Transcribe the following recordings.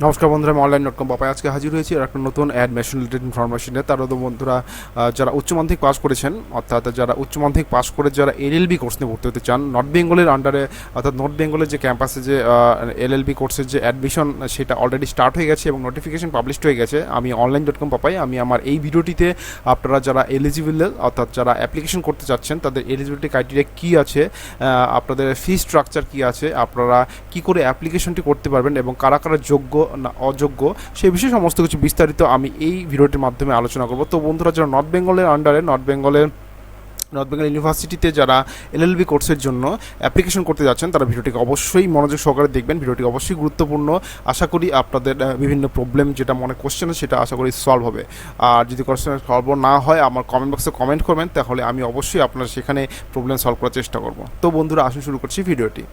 নমস্কার বন্ধুরা, আমি অনলাইন.com.প আজকে হাজির হয়েছি আর একটা নতুন অ্যাডমিশন রিলেটেড ইনফরমেশনে। তারও তো বন্ধুরা যারা উচ্চ মাধ্যমিক পাস করেছেন, অর্থাৎ যারা উচ্চ মাধ্যমিক পাস করে যারা এলএলবি কোর্স নিয়ে ভর্তি হতে চান, নর্থ বেঙ্গলের আন্ডারে অর্থাৎ নর্থ বেঙ্গলের যে ক্যাম্পাসে যে এলএলবি কোর্সের যে অ্যাডমিশন সেটা অলরেডি স্টার্ট হয়ে গেছে এবং নোটিফিকেশন পাবলিশড হয়ে গেছে। আমি অনলাইন.com.প আমি আমার এই ভিডিওটিতে আপনারা যারা এলিজিবল অর্থাৎ যারা অ্যাপ্লিকেশন করতে চাচ্ছেন তাদের এলিজিবিলিটি ক্রাইটেরিয়া কী আছে, আপনাদের ফি স্ট্রাকচার কী আছে, আপনারা কী করে অ্যাপ্লিকেশনটি করতে পারবেন এবং কারা কারা যোগ্য না অযোগ্য সেই বিষয়ে সমস্ত কিছু বিস্তারিত আমি এই ভিডিওটির মাধ্যমে আলোচনা করব। তো বন্ধুরা, যারা নর্থ বেঙ্গলের আন্ডারে নর্থ বেঙ্গল ইউনিভার্সিটিতে যারা এলএলবি কোর্সের জন্য অ্যাপ্লিকেশন করতে যাচ্ছেন তারা ভিডিওটিকে অবশ্যই মনোযোগ সহকারে দেখবেন। ভিডিওটি অবশ্যই গুরুত্বপূর্ণ। আশা করি আপনাদের বিভিন্ন প্রবলেম যেটা মনে কোশ্চেন সেটা আশা করি সলভ হবে। আর যদি কোশ্চেন সলভ না হয় আমার কমেন্ট বক্সে কমেন্ট করবেন, তাহলে আমি অবশ্যই আপনার সেখানে প্রবলেম সলভ করার চেষ্টা করব। তো বন্ধুরা, আসুন শুরু করছি ভিডিওটি।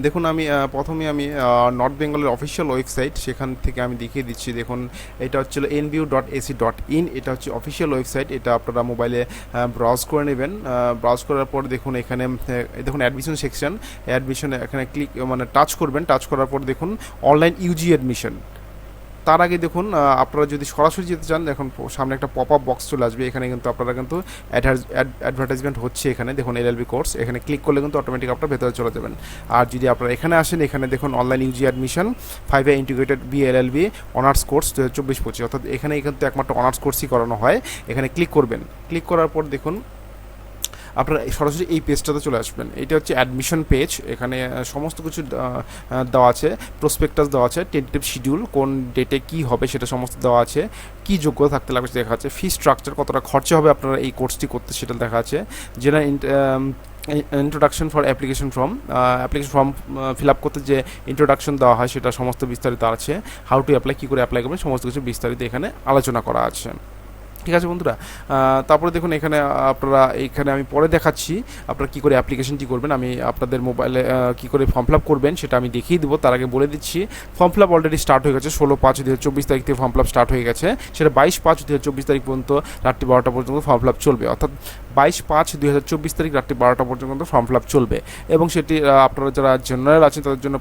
দেখুন, আমি প্রথমে নর্থ বেঙ্গলের অফিসিয়াল ওয়েবসাইট সেখান থেকে আমি দেখিয়ে দিচ্ছি। দেখুন, এটা হচ্ছিল nbu.ac.in, এটা হচ্ছে অফিসিয়াল ওয়েবসাইট। এটা আপনারা মোবাইলে ব্রাউজ করে নেবেন। ব্রাউজ করার পর দেখুন এখানে দেখুন অ্যাডমিশন সেকশন, অ্যাডমিশনে এখানে টাচ করবেন। টাচ করার পর দেখুন অনলাইন ইউজি অ্যাডমিশন। তার আগে দেখুন, আপনারা যদি সরাসরি যেতে চান, দেখুন সামনে একটা পপ আপ বক্স চলে আসবে। এখানে কিন্তু আপনারা কিন্তু অ্যাডভার্টাইজমেন্ট হচ্ছে। এখানে দেখুন এলএলবি কোর্স, এখানে ক্লিক করলে কিন্তু অটোমেটিক আপনারা ভেতরে চলে যাবেন। আর যদি আপনারা এখানে আসেন, এখানে দেখুন online UG admission 5 year integrated BLLB honours course 2024-25, অর্থাৎ এখানে কিন্তু একমাত্র অনার্স কোর্সই করানো হয়। এখানে ক্লিক করবেন। ক্লিক করার পর দেখুন আপনারা সরাসরি এই পেজটাতে চলে আসবেন। এটা হচ্ছে অ্যাডমিশন পেজ। এখানে সমস্ত কিছু দেওয়া আছে, প্রসপেক্টাস দেওয়া আছে, টেন্টেটিভ শিডিউল, কোন ডেটে কী হবে সেটা সমস্ত দেওয়া আছে, কী যোগ্যতা থাকতে লাগবে দেখা আছে, ফি স্ট্রাকচার কতটা খরচা হবে আপনারা এই কোর্সটি করতে সেটা দেখা আছে, general introduction for application form fill up করতে যে ইন্ট্রোডাকশন দেওয়া হয় সেটা সমস্ত বিস্তারিত আছে। হাউ টু অ্যাপ্লাই, কী করে অ্যাপ্লাই করবেন সমস্ত কিছু বিস্তারিত এখানে আলোচনা করা আছে। ঠিক আছে বন্ধুরা, তারপরে দেখুন এখানে আমি পরে দেখাচ্ছি আপনারা কী করে অ্যাপ্লিকেশনটি করবেন। আমি আপনাদের মোবাইলে কী করে ফর্ম ফিল আপ করবেন সেটা আমি দেখিয়ে দেবো। তার আগে বলে দিচ্ছি, form fill up already start হয়ে গেছে। 16/5/2024 তারিখ থেকে ফর্ম ফিল আপ স্টার্ট হয়ে গেছে। সেটা 22/5/2024 তারিখ পর্যন্ত রাত্রি 12টা পর্যন্ত ফর্ম ফিল আপ চলবে, অর্থাৎ 22/5/2024 তারিখ রাত্রি 12টা পর্যন্ত ফর্ম ফিল আপ চলবে। এবং সেটি আপনারা যারা জেনারেল আছেন তাদের জন্য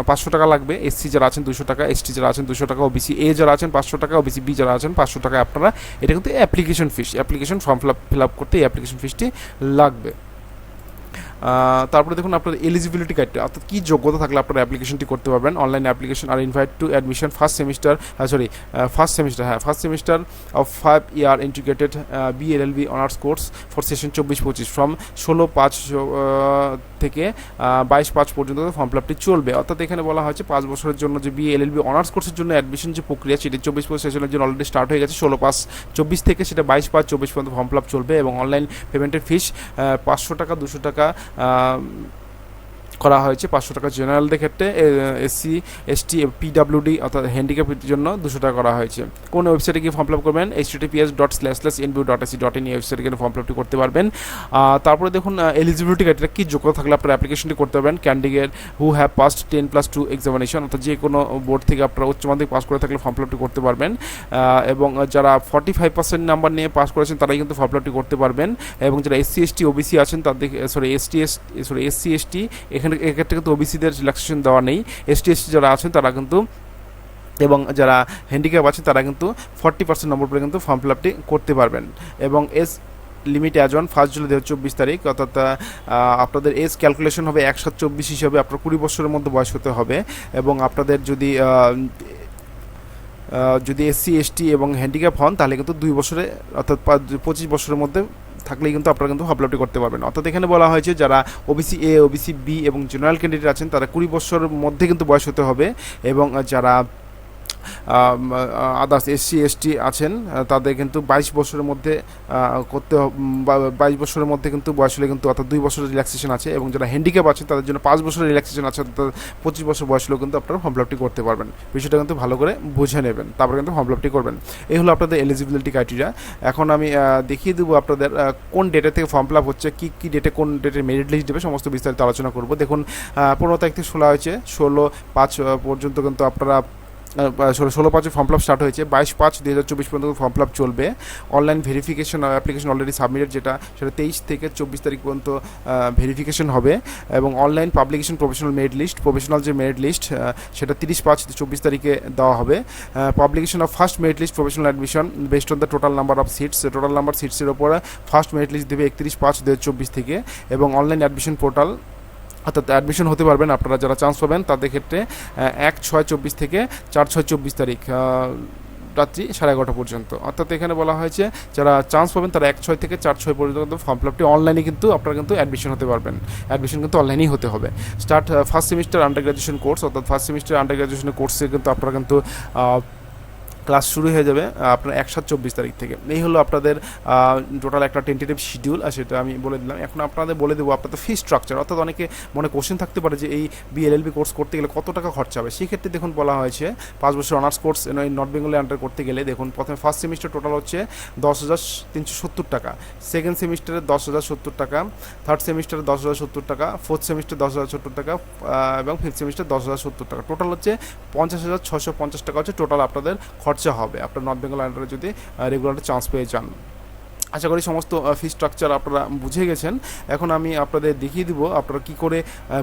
500 টাকা লাগবে, এসসি যারা আছেন 200 টাকা, এসটি যারা আছেন 200 টাকা, ওবিসি এ যারা আছেন 500 টাকা, ওবিসি বি যারা আছেন 500 টাকা। আপনারা এটা কিন্তু application fees, application form fill up করতে এই অ্যাপ্লিকেশন ফিসটি লাগবে। তারপরে দেখুন আপনার এলিজিবিলিটি ক্রাইটেরিয়া, অর্থাৎ কী যোগ্যতা থাকলে আপনারা অ্যাপ্লিকেশনটি করতে পারবেন। অনলাইন অ্যাপ্লিকেশন আর invite to admission first semester of 5 year integrated BLLB honours course for session 24-25 from 16/5 থেকে 22/5 পর্যন্ত ফর্ম ফিল আপটি চলবে। অর্থাৎ এখানে বলা হয়েছে 5 বছরের জন্য যে বিএলএলবি অনার্স কোর্সের জন্য অ্যাডমিশন যে প্রক্রিয়া সেটি 24-25 সেশনের জন্য অলরেডি স্টার্ট হয়ে গেছে। 16/5/24 থেকে সেটা 22/5/24 পর্যন্ত ফর্ম ফিল আপ চলবে এবং অনলাইন পেমেন্টের ফিস 500 টাকা, 200 টাকা করা হয়েছে। 500 টাকা জেনারেলদের ক্ষেত্রে, এসসি এসটি পিডাব্লিউডি অর্থাৎ হ্যান্ডিক্যাপের জন্য 200 টাকা করা https://nbu.ac.in কোন ওয়েবসাইটে গিয়ে ফর্ম ফিল আপ করবেন, https://nbu.ac.in এই ওয়েবসাইটে গিয়ে ফর্ম ফিল আপটি করতে পারবেন। তারপরে দেখুন এলিজিবিলিটি ক্রাইটেরিয়া, কী যোগ্যতা থাকলে আপনারা অ্যাপ্লিকেশনটি করতে পারবেন। Candidate who have passed 10+2 examination, অর্থাৎ যে কোনো বোর্ড থেকে আপনারা উচ্চ মাধ্যমিক পাস করে থাকলে ফর্ম ফিল আপটি করতে পারবেন। এবং যারা 45% নাম্বার নিয়ে পাস করেছেন তারাই কিন্তু ফর্ম ফিল আপটি করতে পারবেন। এবং যারা এসসি এসটি ওবিসি আছেন তাদের এসসি এসটি এক্ষেত্রে কিন্তু ওবিসিদের রিল্যাক্সেশন দেওয়া নেই। এসটি যারা আছেন তারা কিন্তু এবং যারা হ্যান্ডিক্যাপ আছে তারা কিন্তু 40% নম্বর পেলে কিন্তু ফর্ম ফিল আপটি করতে পারবেন। এবং লিমিট অ্যাজ অন 1 জুলাই 2024 তারিখ, অর্থাৎ আপনাদের এজ ক্যালকুলেশন হবে 1/7/24 হিসাবে। আপনার 20 বছরের মধ্যে বয়স হতে হবে। এবং আপনাদের যদি এসসি এসটি এবং হ্যান্ডিক্যাপ হন তাহলে কিন্তু 2 বছরে অর্থাৎ 25 বছরের মধ্যে থাকলেই কিন্তু আপনারা কিন্তু ফর্ম ফিল আপটি করতে পারবেন। অর্থাৎ এখানে বলা হয়েছে যারা ওবিসি এ, ওবিসি বি এবং জেনারেল ক্যান্ডিডেট আছেন তারা 20 বছরের মধ্যে কিন্তু বয়স হতে হবে। এবং যারা আদার্স এসসি এসটি আছেন তাদের কিন্তু 22 বছরের মধ্যে 22 বছরের মধ্যে কিন্তু বয়স হলে কিন্তু, অর্থাৎ 2 বছরের রিল্যাক্সেশন আছে। এবং যারা হ্যান্ডিক্যাপ আছেন তাদের জন্য 5 বছরের রিল্যাক্সেশন আছে, অর্থাৎ 25 বছর বয়স হলেও কিন্তু আপনারা ফর্ম ফিল আপটি করতে পারবেন। বিষয়টা কিন্তু ভালো করে বুঝে নেবেন, তারপরে কিন্তু ফর্ম ফিল আপটি করবেন। এই হলো আপনাদের এলিজিবিলিটি ক্রাইটেরিয়া। এখন আমি দেখিয়ে দেবো আপনাদের কোন ডেটে থেকে ফর্ম ফিল আপ হচ্ছে, কী ডেটে কোন ডেটে মেরিট লিস্ট দেবে সমস্ত বিস্তারিত আলোচনা করব। দেখুন 15 তারিখ থেকে 16 হয়েছে, 16/5 পর্যন্ত কিন্তু আপনারা 16/5 ফর্ম ফিল আপ স্টার্ট হয়েছে, 22/5/2024 পর্যন্ত ফর্ম ফিল আপ চলবে। Online verification application already submitted, সেটা 23 থেকে 24 তারিখ পর্যন্ত ভেরিফিকেশন হবে। এবং অনলাইন পাবলিকেশন প্রফেশনাল যে মেরিট লিস্ট সেটা 30/5/24 তারিখে দেওয়া হবে। Publication of first merit list professional admission based on the total number of সিটসের ওপরে ফার্স্ট মেরিট লিস্ট দেবে 31/5/2024 থেকে। এবং অনলাইন অ্যাডমিশন পোর্টাল, অর্থাৎ অ্যাডমিশন হতে পারবেন আপনারা যারা চান্স পাবেন তাদের ক্ষেত্রে 1/6/24 থেকে 4/6/24 তারিখ রাত্রি 11:30 পর্যন্ত। অর্থাৎ এখানে বলা হয়েছে যারা চান্স পাবেন তারা 1/6 থেকে 4/6 পর্যন্ত ফর্ম ফিল আপটি অনলাইনে কিন্তু আপনারা কিন্তু অ্যাডমিশন হতে পারবেন। অ্যাডমিশন কিন্তু অনলাইনেই হতে হবে। Start first semester under graduation course, অর্থাৎ ফার্স্ট সেমিস্টার আন্ডার গ্র্যাজুয়েশনের কোর্সে কিন্তু আপনারা কিন্তু ক্লাস শুরু হয়ে যাবে আপনার 1/7/24 তারিখ থেকে। এই হলো আপনাদের টোটাল একটা টেন্টেটিভ শিডিউল, আর সেটা আমি বলে দিলাম। এখন আপনাদের বলে দেবো আপনাদের ফি স্ট্রাকচার। অর্থাৎ অনেকে মনে কোশ্চেন থাকতে পারে যে এই বিএলএলবি কোর্স করতে গেলে কত টাকা খরচা হবে। সেক্ষেত্রে দেখুন বলা হয়েছে 5 বছর অনার্স কোর্স নর্থ বেঙ্গলে আন্ডার করতে গেলে দেখুন প্রথমে ফার্স্ট সেমিস্টার টোটাল হচ্ছে 10,370 টাকা, সেকেন্ড সেমিস্টারে 10,070 টাকা, থার্ড সেমিস্টারে 10,070 টাকা, ফোর্থ সেমিস্টার 10,070 টাকা এবং ফিফথ সেমিস্টার 10,070 টাকা। টোটাল হচ্ছে 50,650 টাকা হচ্ছে টোটাল আপনাদের খরচা হবে আপনার নর্থ বেঙ্গল আন্ডারে যদি রেগুলার চান্স পেয়ে যান। আশা করি সমস্ত ফি স্ট্রাকচার আপনারা বুঝে গেছেন। এখন আমি আপনাদের দেখিয়ে দিব আপনারা কী করে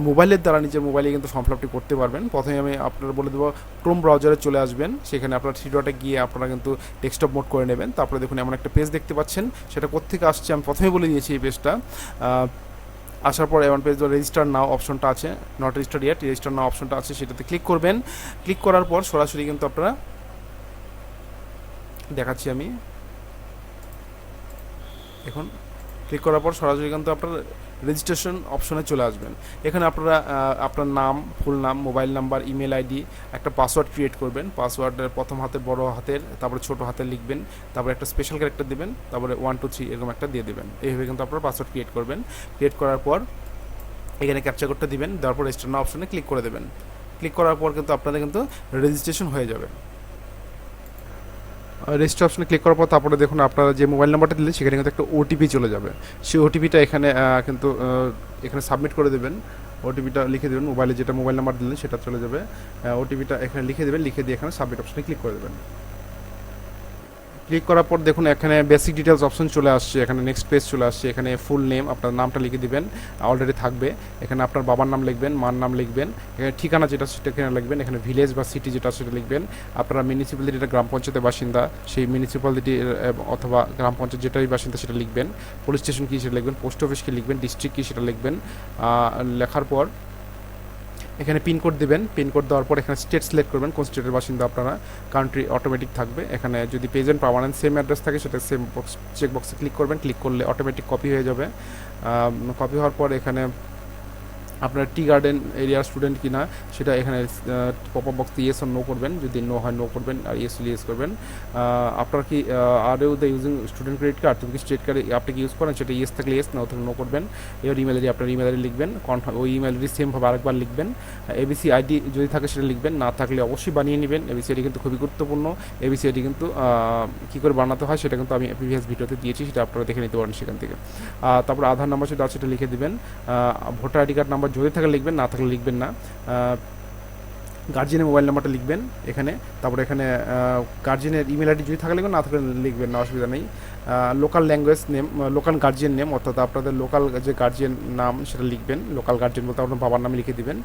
মোবাইলের দ্বারা নিজের মোবাইলে কিন্তু ফর্ম ফিল আপটি করতে পারবেন। প্রথমে আমি আপনারা বলে দেবো ক্রোম ব্রাউজারে চলে আসবেন, সেখানে আপনারা 3 ডটে গিয়ে আপনারা কিন্তু ডেস্কটপ মোড করে নেবেন। তারপরে দেখুন এমন একটা পেজ দেখতে পাচ্ছেন, সেটা কোত্থেকে আসছে আমি প্রথমে বলে দিয়েছি। এই পেজটা আসার পর এমন পেজ রেজিস্টার নাও অপশনটা আছে, নট রেজিস্টার্ড ইয়েট, রেজিস্টার নাও অপশনটা আছে, সেটাতে ক্লিক করবেন। ক্লিক করার পর সরাসরি কিন্তু আপনারা দেখাচ্ছি আমি এখন ক্লিক করার পর সরাসরি কিন্তু আপনার রেজিস্ট্রেশন অপশনে চলে আসবেন। এখানে আপনারা আপনার নাম, ফুল নাম, মোবাইল নাম্বার, ইমেল আইডি, একটা পাসওয়ার্ড ক্রিয়েট করবেন। পাসওয়ার্ডের প্রথম হাতের, বড় হাতের, তারপরে ছোট হাতের লিখবেন, তারপরে একটা স্পেশাল ক্যারেক্টার দেবেন, তারপরে 1 2 3 এরকম একটা দিয়ে দেবেন। এইভাবে কিন্তু আপনারা পাসওয়ার্ড ক্রিয়েট করবেন। ক্রিয়েট করার পর এখানে ক্যাপচা কোডটা দিবেন, দেওয়ার পর রেজিস্টার নাও অপশনে ক্লিক করে দেবেন। ক্লিক করার পর কিন্তু আপনাদের কিন্তু রেজিস্ট্রেশন হয়ে যাবে। রেজিস্টার অপশনে ক্লিক করার পর তারপরে দেখুন আপনারা যে মোবাইল নাম্বারটা দিলে সেখানে কিন্তু একটা ওটিপি চলে যাবে। সেই ওটিপিটা এখানে কিন্তু এখানে সাবমিট করে দেবেন। ওটিপিটা লিখে দেবেন, মোবাইলে যেটা মোবাইল নাম্বার দিলেন সেটা চলে যাবে। ওটিপিটা এখানে লিখে দেবেন, লিখে দিয়ে এখানে সাবমিট অপশনে ক্লিক করে দেবেন। ক্লিক করার পর দেখুন এখানে বেসিক ডিটেলস অপশন চলে আসছে, এখানে নেক্সট পেজ চলে আসছে। এখানে ফুল নেম, আপনার নামটা লিখে দিবেন, অলরেডি থাকবে। এখানে আপনার বাবার নাম লিখবেন, মার নাম লিখবেন, এখানে ঠিকানা যেটা সেটা এখানে লিখবেন, এখানে ভিলেজ বা সিটি যেটা সেটা লিখবেন। আপনারা মিউনিসিপ্যালিটি, এটা গ্রাম পঞ্চায়েতের বাসিন্দা, সেই মিউনিসিপ্যালিটি অথবা গ্রাম পঞ্চায়েত যেটাই বাসিন্দা সেটা লিখবেন। পুলিশ স্টেশন কী সেটা লিখবেন, পোস্ট অফিস কী লিখবেন, ডিস্ট্রিক্ট কী সেটা লিখবেন। লেখার পর এখানে পিনকোড দেবেন। পিনকোড দেওয়ার পর এখানে স্টেট সিলেক্ট করবেন, কোন স্টেটের বাসিন্দা আপনারা। কান্ট্রি অটোমেটিক থাকবে। এখানে যদি প্রেজেন্ট পার্মানেন্ট সেম অ্যাড্রেস থাকে সেটা সেম চেক বক্সে ক্লিক করবেন। ক্লিক করলে অটোমেটিক কপি হয়ে যাবে। কপি হওয়ার পর এখানে আপনার টি গার্ডেন এরিয়ার স্টুডেন্ট কিনা সেটা এখানে পপ আপ বক্সে ইয়েস আর নো করবেন। যদি নো হয় নো করবেন, আর ইয়েস হলে ইয়েস করবেন। আপনার কি are you the using student credit card, তুমি কি স্টেট কার্ড আপনি কি ইউজ করেন, সেটা ইয়েস থাকলে ইয়েস, না থাকলে নো করবেন। এবার ইমেল আইডি, আপনার ইমেল আইডি লিখবেন, ওই ইমেল আইডি সেমভাবে আরেকবার লিখবেন। এবিসি আইডি যদি থাকে সেটা লিখবেন, না থাকলে অবশ্যই বানিয়ে নেবেন। এবিসি আইডি কিন্তু খুবই গুরুত্বপূর্ণ। এবিসি আইডি কিন্তু কী করে বানাতে হয় সেটা কিন্তু আমি প্রিভিয়াস ভিডিওতে দিয়েছি, সেটা আপনারা দেখে নিতে পারেন সেখান থেকে। তারপর আধার নাম্বার সেটা আছে, সেটা লিখে দেবেন। ভোটার আইডি কার্ড নাম্বার যদি থাকে লিখবেন, না থাকলে লিখবেন না। গার্জিয়ানের মোবাইল নাম্বারটা লিখবেন এখানে। তারপরে এখানে গার্জিয়ানের ইমেল আইডি যদি থাকে লিখবেন, না থাকলে লিখবেন না, অসুবিধা নেই। Local language name, local guardian name, অর্থাৎ আপনাদের লোকাল যে গার্জিয়ান নাম সেটা লিখবেন। লোকাল গার্জিয়ান বলতে আপনার বাবার নামে লিখে দিবেন।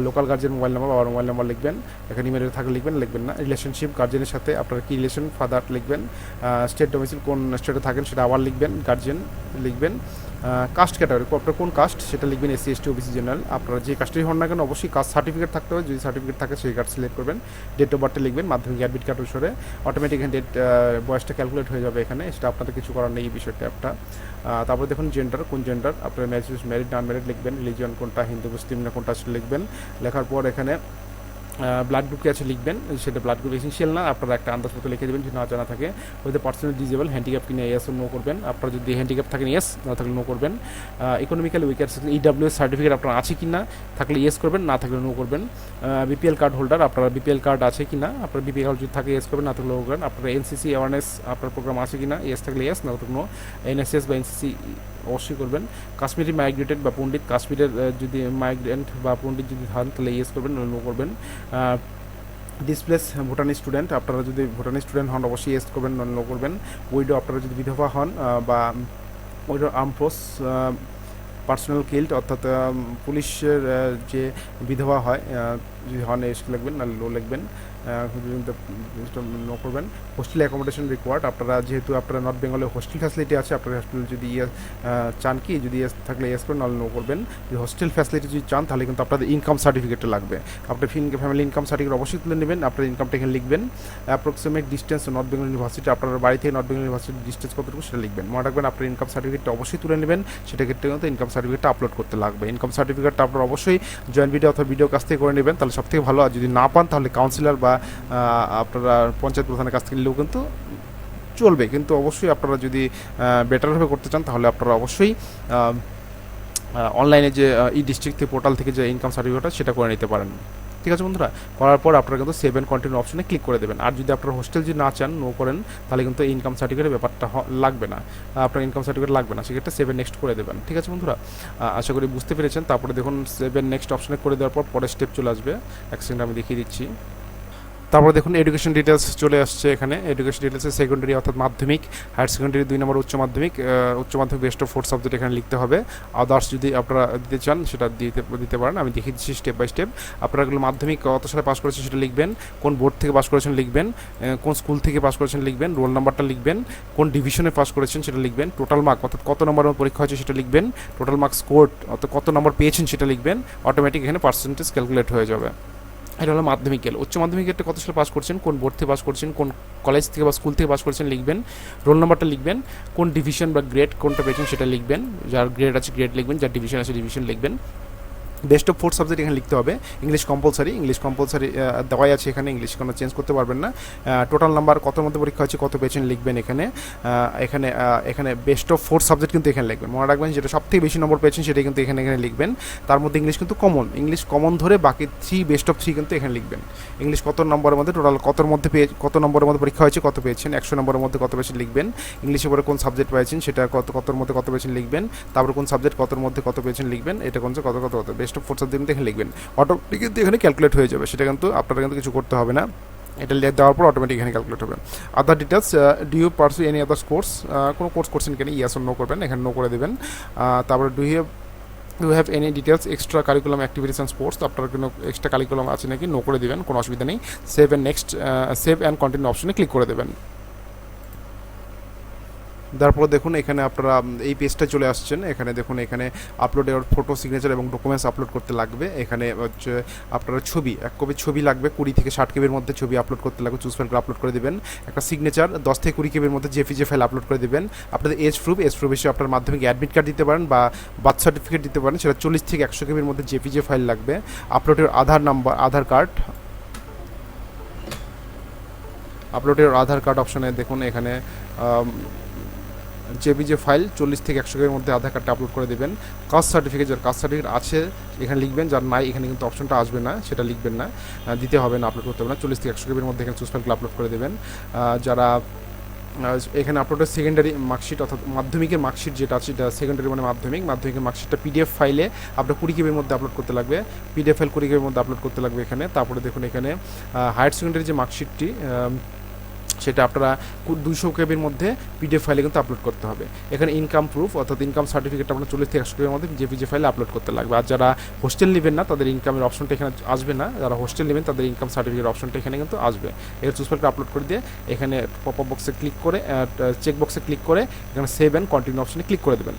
লোকাল গার্জিয়ান মোবাইল নাম্বার, বাবার মোবাইল নাম্বার লিখবেন। এখানে ইমেল আইডি থাকলে লিখবেন, লিখবেন না। রিলেশনশিপ, গার্জিয়ানের সাথে আপনার কী রিলেশন, ফাদার লিখবেন। স্টেট ডোমিসাইল, কোন স্টেটে থাকেন সেটা আবার লিখবেন, গার্জিয়ান লিখবেন। কাস্ট ক্যাটাগরি, আপনার কোন কাস্ট সেটা লিখবেন, এসসি এসটি ওবিসি জেনারেল। আপনারা যে কাস্টেরই হন না কেন অবশ্যই কাস্ট সার্টিফিকেট থাকতে হবে, যদি সার্টিফিকেট থাকে সেই কার্ড সিলেক্ট করবেন। ডেট অফ বার্থে লিখবেন, মাধ্যমিক অ্যাডমিট কার্ড অনুসারে অটোমেটিক এখানে ডেট বয়সটা ক্যালকুলেট হয়ে যাবে এখানে, সেটা আপনাদের কিছু করার নেই এই বিষয়টা একটা। তারপরে দেখুন জেন্ডার, কোন জেন্ডার, আপনার ম্যারিড নন ম্যারিড লিখবেন। রিলিজিয়ন কোনটা, হিন্দু মুসলিম না কোনটা সেটা লিখবেন। লেখার পর এখানে ব্লাড গ্রুপ আছে লিখবেন, সেটা ব্লাড গ্রুপ এসেন্সিয়াল না, আপনারা একটা আন্দাজ মতো লিখে দেবেন যদি না জানা থাকে। হয়তো পার্সোনাল ডিজেবল, হ্যান্ডিক্যাপ কিনে ইয়েস নো করবেন। আপনারা যদি হ্যান্ডিক্যাপ থাকেন ইয়েস, না থাকলে নো করবেন। ইকোনমিক্যাল উইকার, ইডাব্লিউএস সার্টিফিকেট আপনার আছে কি না, থাকলে ইয়েস করবেন, না থাকলে নো করবেন। বিপিএল কার্ড হোল্ডার, আপনার বিপিএল কার্ড আছে কি না, আপনার বিপিএল কার্ড যদি থাকে ইয়েস করবেন, না থাকলে নো করবেন। আপনার এনসিসি অ্যাওয়ারনেস আপনার প্রোগ্রাম আছে কি না, ইয়েস থাকলে ইয়েস, না থাকলে নো। এনএসএস বা এনসিসি অবশ্যই করবেন। কাশ্মীরি মাইগ্রেটেড বা পণ্ডিত, কাশ্মীরের যদি মাইগ্রেন্ট বা পণ্ডিত যদি থাকেন তাহলে ইয়েস করবেন, নো করবেন। ডিসপ্লেস ভুটানি স্টুডেন্ট, আপনারা যদি ভুটানি স্টুডেন্ট হন অবশ্যই ইয়েস করবেন, নো করবেন। উইডো, আপনারা যদি বিধবা হন বা widow arm force personal killed, অর্থাৎ পুলিশের যে বিধবা হয় যদি হন এস লিখবেন, না লো লিখবেন, নো করবেন। হোস্টেল অ্যাকোমোডেশন রিকোয়ার্ড, আপনারা যেহেতু আপনারা নর্থ বেঙ্গলে হোস্টেল ফ্যাসিলিটি আছে, আপনারা হোস্টেল যদি চান কি, যদি থাকলে ইয়েস করবেন, নাহলে নো করবেন। যদি হোস্টেল ফ্যাসিলিটি যদি চান তাহলে কিন্তু আপনাদের ইনকাম সার্টিফিকেটটা লাগবে। আপনার ফ্যামিলি ইনকাম সার্টিফিকেট অবশ্যই তুলে নেবেন, আপনার ইনকামটা এখানে লিখবেন। Approximate distance north Bengal university, আপনার বাড়ি থেকে নর্থ বেঙ্গল ইউনিভার্সিটির ডিস্টেন্স কতটুকু সেটা লিখবেন। মনে রাখবেন আপনার ইনকাম সার্টিফিকেটটা অবশ্যই তুলে নেবেন, সেটা ক্ষেত্রে কিন্তু ইনকাম সার্টিফিকেটটা আপলোড করতে লাগবে। ইনকাম সার্টিফিকেটটা আপনার অবশ্যই জয়েন্ট ভিডিও অথবা ভিডিও কাছ থেকে করে নেবেন, তাহলে সবথেকে ভালো। আর যদি না পান তাহলে কাউন্সিলর বা আপনারা পঞ্চায়েত প্রধানের কাছ থেকে নিলেও কিন্তু চলবে, কিন্তু অবশ্যই আপনারা যদি বেটারভাবে করতে চান তাহলে আপনারা অবশ্যই অনলাইনে যে ই ডিস্ট্রিক্ট থেকে পোর্টাল থেকে যে ইনকাম সার্টিফিকেটটা সেটা করে নিতে পারেন। ঠিক আছে বন্ধুরা, করার পর আপনারা কিন্তু সেভ অ্যান্ড কন্টিনিউ অপশনে ক্লিক করে দেবেন। আর যদি আপনার হোস্টেল যদি না চান, নো করেন, তাহলে কিন্তু ইনকাম সার্টিফিকেটের ব্যাপারটা লাগবে না, আপনার ইনকাম সার্টিফিকেট লাগবে না, সেক্ষেত্রে সেভ নেক্সট করে দেবেন। ঠিক আছে বন্ধুরা, আশা করি বুঝতে পেরেছেন। তারপরে দেখুন সেভ নেক্সট অপশনে করে দেওয়ার পর পরের স্টেপ চলে আসবে, এক সেকেন্ড আমি দেখিয়ে দিচ্ছি। তারপরে দেখুন এডুকেশন ডিটেলস চলে আসছে এখানে। এডুকেশন ডিটেলসে সেকেন্ডারি অর্থাৎ মাধ্যমিক, হায়ার সেকেন্ডারি 2 নম্বর উচ্চ মাধ্যমিক, উচ্চ মাধ্যমিক বেস্ট অফ 4 সাবজেক্ট এখানে লিখতে হবে। আদার্স যদি আপনারা দিতে চান সেটা দিতে পারেন, আমি দেখিয়ে দিচ্ছি স্টেপ বাই স্টেপ। আপনারা এগুলো মাধ্যমিক কত সালে পাস করেছেন সেটা লিখবেন, কোন বোর্ড থেকে পাস করেছেন লিখবেন, কোন স্কুল থেকে পাস করেছেন লিখবেন, রোল নাম্বারটা লিখবেন, কোন ডিভিশনে পাস করেছেন সেটা লিখবেন, টোটাল মার্ক অর্থাৎ কত নম্বরের পরীক্ষা হয়েছে সেটা লিখবেন, টোটাল মার্ক স্কোর অর্থাৎ কত নম্বর পেয়েছেন সেটা লিখবেন। অটোমেটিক এখানে পার্সেন্টেজ ক্যালকুলেট হয়ে যাবে। এটা হলো মাধ্যমিক গেল। উচ্চ মাধ্যমিকের কত সালে পাস করছেন, কোন বোর্ড থেকে পাস করছেন, কোন কলেজ থেকে বা স্কুল থেকে পাস করছেন লিখবেন, রোল নাম্বারটা লিখবেন, কোন ডিভিশন বা গ্রেড কোনটা পেয়েছেন সেটা লিখবেন, যার গ্রেড আছে গ্রেড লিখবেন, যার ডিভিশন আছে ডিভিশন লিখবেন। বেস্ট অফ 4 সাবজেক্ট এখানে লিখতে হবে। ইংলিশ কম্পালসারি দেওয়াই আছে এখানে, ইংলিশ কোনো চেঞ্জ করতে পারবেন না। টোটাল নাম্বার কত মধ্যে পরীক্ষা হচ্ছে কত পেয়েছেন লিখবেন এখানে। এখানে বেস্ট অফ 4 সাবজেক্ট কিন্তু এখানে লিখবেন। মনে রাখবেন যেটা সবথেকে বেশি নম্বর পেয়েছেন সেটা কিন্তু এখানে লিখবেন। তার মধ্যে ইংলিশ কিন্তু ইংলিশ কমন ধরে বাকি 3 বেস্ট অফ 3 কিন্তু এখানে লিখবেন। ইংলিশ কত নম্বরের মধ্যে টোটাল কত নম্বরের মধ্যে পরীক্ষা হয়েছে কত পেয়েছেন, 100 নম্বরের মধ্যে কত পেয়েছেন লিখবেন। ইংলিশের পরে কোন সাবজেক্ট পেয়েছেন সেটা কতর মধ্যে কত পেয়েছেন লিখবেন। তারপর কোন সাবজেক্ট কতর মধ্যে কত পেয়েছেন লিখবেন। এটা কোন কত বেস্ট অফ 4 সাবজেক্ট এখানে লিখবেন। অটোমেটিক কিন্তু এখানে ক্যালকুলেট হয়ে যাবে, সেটা কিন্তু আপনারা কিন্তু কিছু করতে হবে না, এটা দেওয়ার পর অটোমেটিক এখানে ক্যালকুলেট হবে। Other details, do you pursue any others course, কোনো কোর্স করছেন কিনা, ইয়েস অর নো করবেন, এখানে নো করে দেবেন। তারপরে do you have any details extra curriculum activities and sports, আপনার কোনো এক্সট্রা কারিকুলাম আছে নাকি, নো করে দেবেন, কোনো অসুবিধা নেই। সেভ অ্যান্ড কন্টিনিউ অপশনে ক্লিক করে দেবেন। তারপর দেখুন এখানে আপনারা এই পেজটা চলে আসছেন। এখানে দেখুন এখানে আপলোডের ফটো, সিগনেচার এবং ডকুমেন্টস আপলোড করতে লাগবে। এখানে হচ্ছে আপনারা ছবি, 1 কপি ছবি লাগবে, 20 থেকে 60 কেবির মধ্যে ছবি আপলোড করতে লাগবে, চুজ ফাইল আপলোড করে দেবেন। একটা সিগনেচার 10 থেকে 20 কেবির মধ্যে জেপিজি ফাইল আপলোড করে দেবেন। আপনাদের এজ প্রুফ হিসেবে আপনার মাধ্যমিক অ্যাডমিট কার্ড দিতে পারেন বা বার্থ সার্টিফিকেট দিতে পারেন, সেটা 40 থেকে 100 কেবির মধ্যে জেপিজি ফাইল লাগবে। আপলোডের আধার কার্ড অপশনে দেখুন এখানে জেপিজি ফাইল 40 থেকে 100 কেবির মধ্যে আধার কার্ডটা আপলোড করে দেবেন। কাস্ট সার্টিফিকেট, যার কাস্ট সার্টিফিকেট আছে এখানে লিখবেন, যার নাই এখানে কিন্তু অপশনটা আসবে না, সেটা লিখবেন না, দিতে হবে না, আপলোড করতে হবে না। 40 থেকে 100 কেবির মধ্যে এখানে চুজ ফাইলগুলো আপলোড করে দেবেন। যারা এখানে আপলোডের সেকেন্ডারি মার্কশিট অর্থাৎ মাধ্যমিকের মার্কশিট যেটা আছে, এটা সেকেন্ডারি মানে মাধ্যমিকের মার্কশিটটা পিডিএফ ফাইলে আপনার 20 কেবির মধ্যে আপলোড করতে লাগবে, পিডিএফ ফাইল 20 কেবির মধ্যে আপলোড করতে লাগবে এখানে। তারপরে দেখুন এখানে হায়ার সেকেন্ডারি যে মার্কশিটটি সেটা আপনারা 200 কেবির মধ্যে পিডিএফ ফাইলে কিন্তু আপলোড করতে হবে। এখানে ইনকাম প্রুফ অর্থাৎ ইনকাম সার্টিফিকেট আপনার 40 থেকে 100 কেবির মধ্যে জেপিজি ফাইলে আপলোড করতে লাগবে। আর যারা হোস্টেল নেবেন না তাদের ইনকামের অপশনটা এখানে আসবে না, যারা হোস্টেল নেবেন তাদের ইনকাম সার্টিফিকেট অপশনটা এখানে কিন্তু আসবে। এখানে চুজ ফাইলটা আপলোড করে দিয়ে এখানে পপআপ বক্সে ক্লিক করে চেক বক্সে ক্লিক করে এখানে সেভ অ্যান্ড কন্টিনিউ অপশনে ক্লিক করে দেবেন।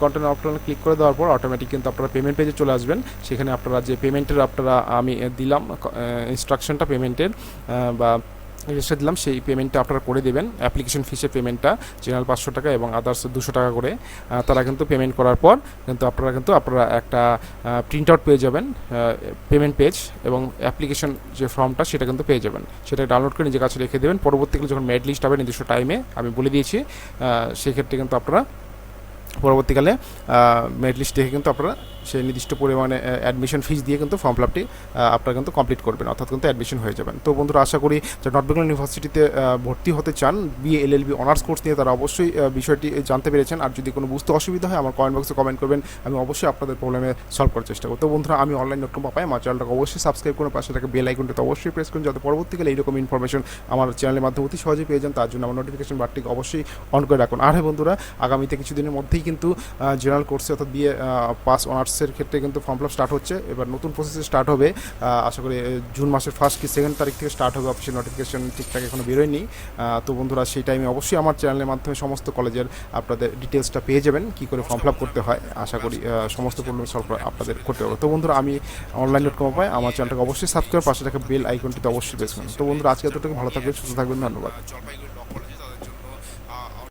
কন্টিনিউ অপশনে ক্লিক করে দেওয়ার পর অটোমেটিক কিন্তু আপনারা পেমেন্ট পেজে চলে আসবেন। সেখানে আপনারা যে পেমেন্টের আমি দিলাম ইনস্ট্রাকশনটা পেমেন্টের বা রেজিস্টার দিলাম, সেই পেমেন্টটা আপনারা করে দেবেন। অ্যাপ্লিকেশন ফিসের পেমেন্টটা জেনারেল 500 টাকা এবং আদার্স 200 টাকা করে। তারা কিন্তু পেমেন্ট করার পর কিন্তু আপনারা একটা প্রিন্ট আউট পেয়ে যাবেন, পেমেন্ট পেজ এবং অ্যাপ্লিকেশন যে ফর্মটা সেটা কিন্তু পেয়ে যাবেন। সেটা ডাউনলোড করে নিজের কাছে রেখে দেবেন। পরবর্তীকালে যখন মেরিট লিস্ট হবে নির্দিষ্ট টাইমে আমি বলে দিয়েছি, সেক্ষেত্রে কিন্তু আপনারা পরবর্তীকালে মেরিট লিস্ট দেখে কিন্তু আপনারা সেই নির্দিষ্ট পরিমাণে অ্যাডমিশন ফিস দিয়ে কিন্তু ফর্ম ফিল আপটি আপনারা কিন্তু কমপ্লিট করবেন, অর্থাৎ কিন্তু অ্যাডমিশন হয়ে যাবেন। তো বন্ধুরা, আশা করি যে নর্থ বেঙ্গল ইউনিভার্সিটিতে ভর্তি হতে চান বিএ এলএলবি অনার্স কোর্স নিয়ে, তারা অবশ্যই বিষয়টি জানতে পেরেছেন। আর যদি কোনো বুঝতে অসুবিধা হয় আমার কমেন্ট বক্সে কমেন্ট করবেন, আমি অবশ্যই আপনাদের প্রবলেমে সলভ করার চেষ্টা করব। তো বন্ধুরা, আমি Online.com.প আমার চ্যানেলটাকে অবশ্যই সাবস্ক্রাইব করুন, পাশে থাকা বেল আইকনটাতে অবশ্যই প্রেস করুন, যাতে পরবর্তীকালে এইরকম ইনফরমেশন আমার চ্যানেলের মাধ্যমে অতি সহজে পেয়ে যান। তার জন্য আমার নোটিফিকেশন বারটিকে অবশ্যই অন করে রাখুন। আর হ্যাঁ বন্ধুরা, আগামীতে কিছুদিনের মধ্যেই কিন্তু জেনারেল কোর্সে অর্থাৎ বিএ পাস অনার্সের ক্ষেত্রে কিন্তু ফর্ম ফিল আপ স্টার্ট হচ্ছে। এবার নতুন প্রসেসে স্টার্ট হবে, আশা করি জুন মাসের 1 কি 2 তারিখ থেকে স্টার্ট হবে। অফিসিয়াল নোটিফিকেশন ঠিকঠাক এখনো বেরোয়নি। তো বন্ধুরা, সেই টাইমে অবশ্যই আমার চ্যানেলের মাধ্যমে সমস্ত কলেজের আপনাদের ডিটেলসটা পেয়ে যাবেন, কী করে ফর্ম ফিল আপ করতে হয়। আশা করি সমস্ত প্রবলেম সলভ আপনাদের করতে হবে। তো বন্ধুরা, আমি Online.com.প আমার চ্যানেলটাকে অবশ্যই সাবস্ক্রাইব, পাশে থাকা বেল আইকনটিতে অবশ্যই প্রেস করুন। তো বন্ধুরা, আজকে এতটুকু, ভালো থাকবেন, সুস্থ থাকবেন, ধন্যবাদ।